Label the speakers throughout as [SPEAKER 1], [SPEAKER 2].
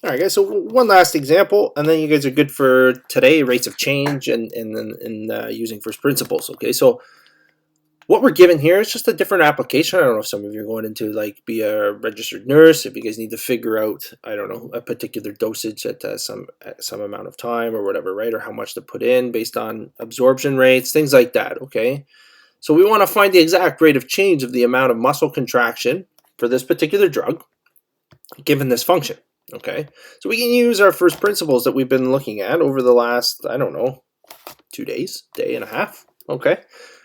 [SPEAKER 1] All right, guys. So one last example, and then you guys are good for today. Rates of change and using first principles. Okay, so what we're given here is just a different application. I don't know if some of you are going into like be a registered nurse, if you guys need to figure out, I don't know, a particular dosage at some amount of time or whatever, right? Or how much to put in based on absorption rates, things like that. Okay, so we want to find the exact rate of change of the amount of muscle contraction for this particular drug given this function. Okay, so we can use our first principles that we've been looking at over the last, I don't know, 2 days, day and a half. Okay,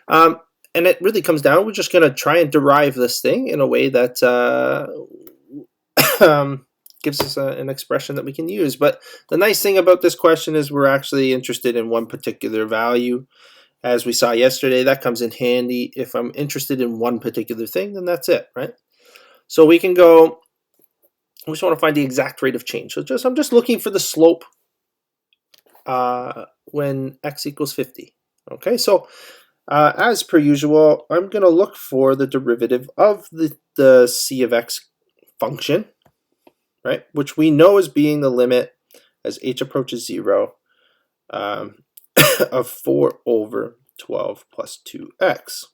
[SPEAKER 1] um, and it really comes down, we're just going to try and derive this thing in a way that gives us an expression that we can use. But the nice thing about this question is we're actually interested in one particular value. As we saw yesterday, that comes in handy. If I'm interested in one particular thing, then that's it, right? So we can go, we just want to find the exact rate of change. So I'm just looking for the slope when x equals 50. Okay, so as per usual, I'm going to look for the derivative of the c of x function, right? Which we know is being the limit as h approaches 0 of 4 over 12 plus 2x.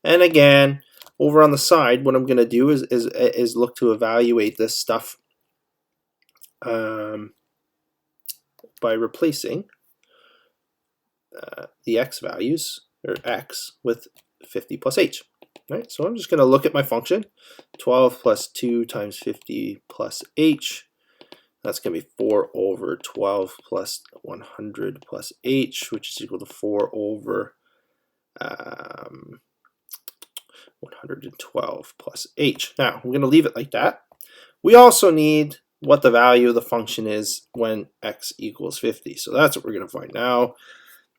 [SPEAKER 1] And again, over on the side, what I'm going to do is look to evaluate this stuff by replacing the x values, or x, with 50 plus h. Right? So I'm just going to look at my function, 12 plus 2 times 50 plus h. That's going to be 4 over 12 plus 100 plus h, which is equal to 4 over 112 plus h. Now, I'm going to leave it like that. We also need what the value of the function is when x equals 50. So that's what we're going to find now.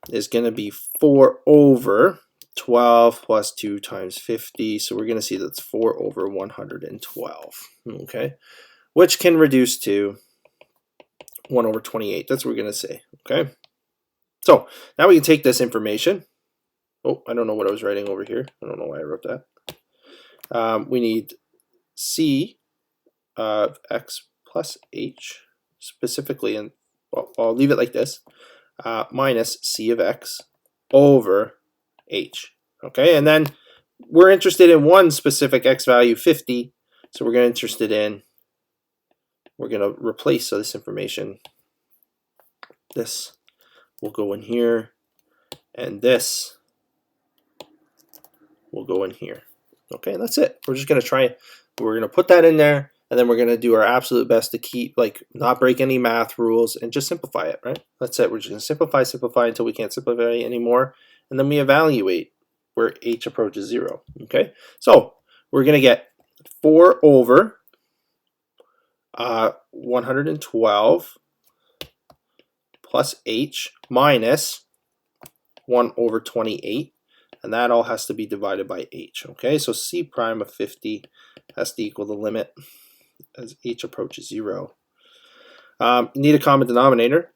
[SPEAKER 1] Is going to be 4 over 12 plus 2 times 50. So we're going to see that's 4 over 112. Okay, which can reduce to 1 over 28. That's what we're going to say. Okay, so now we can take this information. Oh, I don't know what I was writing over here. I don't know why I wrote that. We need c of x plus h specifically, and well, I'll leave it like this, minus c of x over h. Okay, and then we're interested in one specific x value, 50. So we're going to replace this information. This will go in here, and this will go in here. Okay, and that's it. We're just going to put that in there, and then we're going to do our absolute best to keep, not break any math rules and just simplify it, right? That's it. We're just going to simplify until we can't simplify anymore, and then we evaluate where h approaches 0. Okay, so we're going to get 4 over 112 plus h minus 1 over 28, and that all has to be divided by h. Okay, so c prime of 50 has to equal the limit as h approaches 0. You need a common denominator.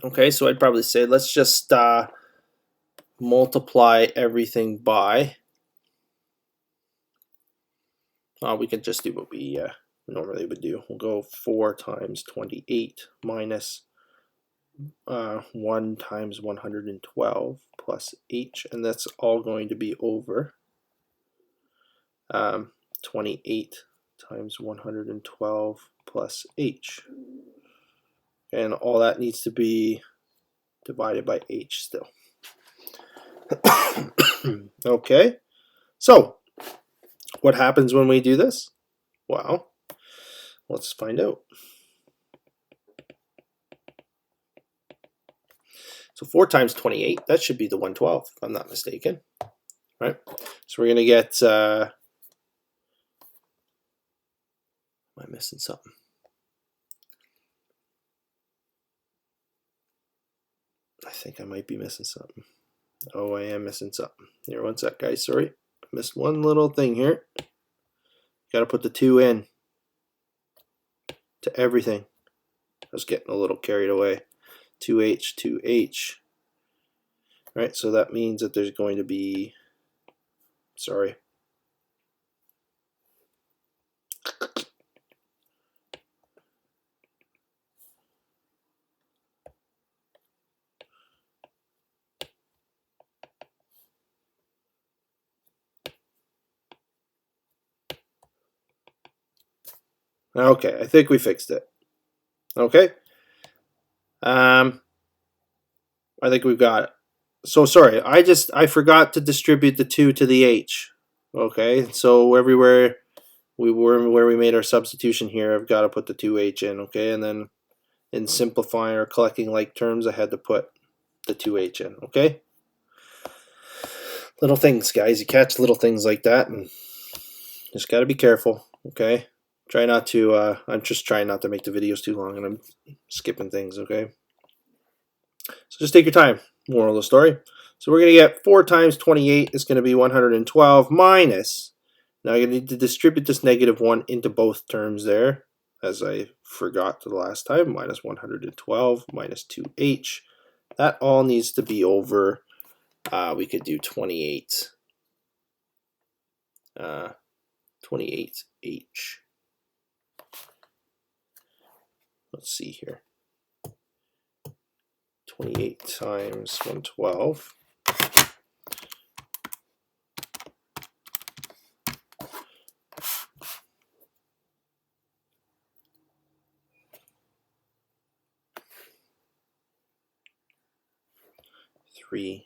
[SPEAKER 1] Okay, so I'd probably say let's just multiply everything by, we can just do what we normally would do. We'll go 4 times 28 minus 1 times 112 plus h, and that's all going to be over 28 times 112 plus h. And all that needs to be divided by h still. Okay, so what happens when we do this? Well, let's find out. So 4 times 28, that should be the 112, if I'm not mistaken. Right? So we're going to get, am I missing something? I think I might be missing something. Oh, I am missing something. Here, one sec, guys. Sorry. I missed one little thing here. Got to put the 2 in to everything. I was getting a little carried away. 2h, 2h. Right, so that means that there's going to be, sorry, Okay, I think we fixed it. Okay. I think we've got it. So sorry, I forgot to distribute the 2 to the h. Okay, so everywhere where we made our substitution here, I've got to put the 2h in. Okay, and then in simplifying or collecting like terms, I had to put the 2h in. Okay. Little things, guys. You catch little things like that, and just got to be careful. Okay. Try not to. I'm just trying not to make the videos too long, and I'm skipping things. Okay. So just take your time. Moral of the story. So we're going to get 4 times 28 is going to be 112 minus. Now I'm going to need to distribute this -1 into both terms there, as I forgot the last time. Minus 112 minus 2h. That all needs to be over. We could do 28. 28h. Let's see here. 28 times 112. I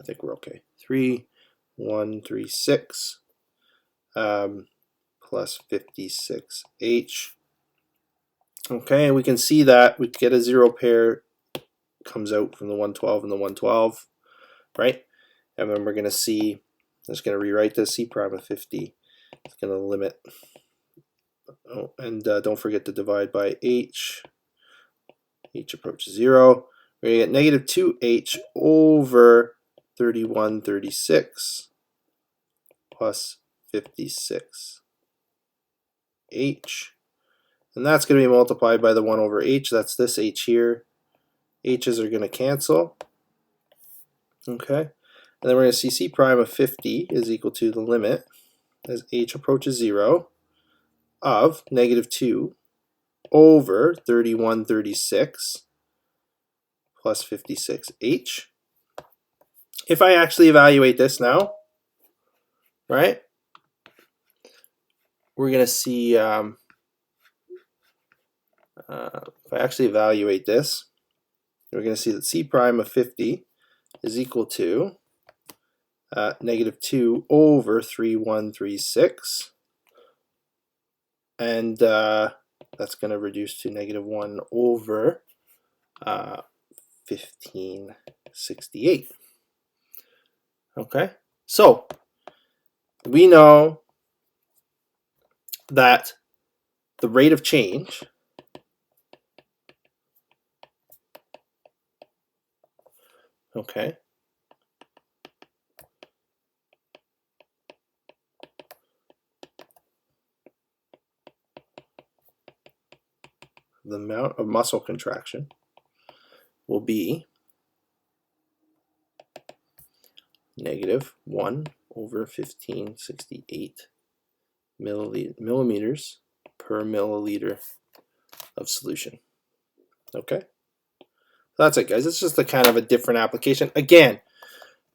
[SPEAKER 1] think we're okay. 3136 plus 56h. Okay, and we can see that we get a 0 pair comes out from the 112 and the 112, right? And then we're going to see, I'm just going to rewrite this, c prime of 50. It's going to limit. Oh, and don't forget to divide by h. H approaches 0. We're going to get -2h over 3136 plus 56h. And that's going to be multiplied by the 1 over h. That's this h here. H's are going to cancel. Okay. And then we're going to see c prime of 50 is equal to the limit as h approaches 0 of -2 over 3136 plus 56h. If I actually evaluate this now, right, we're going to see, if I actually evaluate this, we're going to see that c prime of 50 is equal to -2 over 3136. And that's going to reduce to -1 over 1568. Okay, so we know that the rate of change the amount of muscle contraction will be -1 over 1568 millimeters per milliliter of solution. Okay, that's it, guys. It's just a kind of a different application. Again,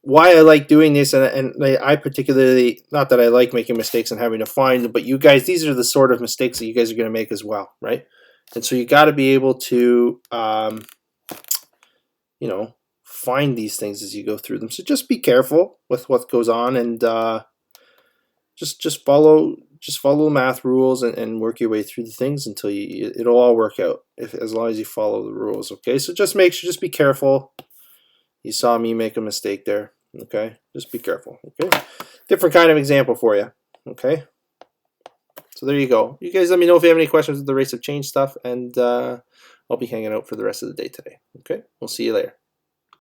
[SPEAKER 1] why I like doing this, and I particularly, not that I like making mistakes and having to find them, but you guys, these are the sort of mistakes that you guys are going to make as well, right? And so you got to be able to, you know, find these things as you go through them. So just be careful with what goes on, and just follow the math rules and work your way through the things until it'll all work out as long as you follow the rules. Okay, so just be careful. You saw me make a mistake there. Okay, just be careful. Okay, different kind of example for you. Okay, so there you go. You guys let me know if you have any questions with the rates of change stuff, and I'll be hanging out for the rest of the day today. Okay, we'll see you later.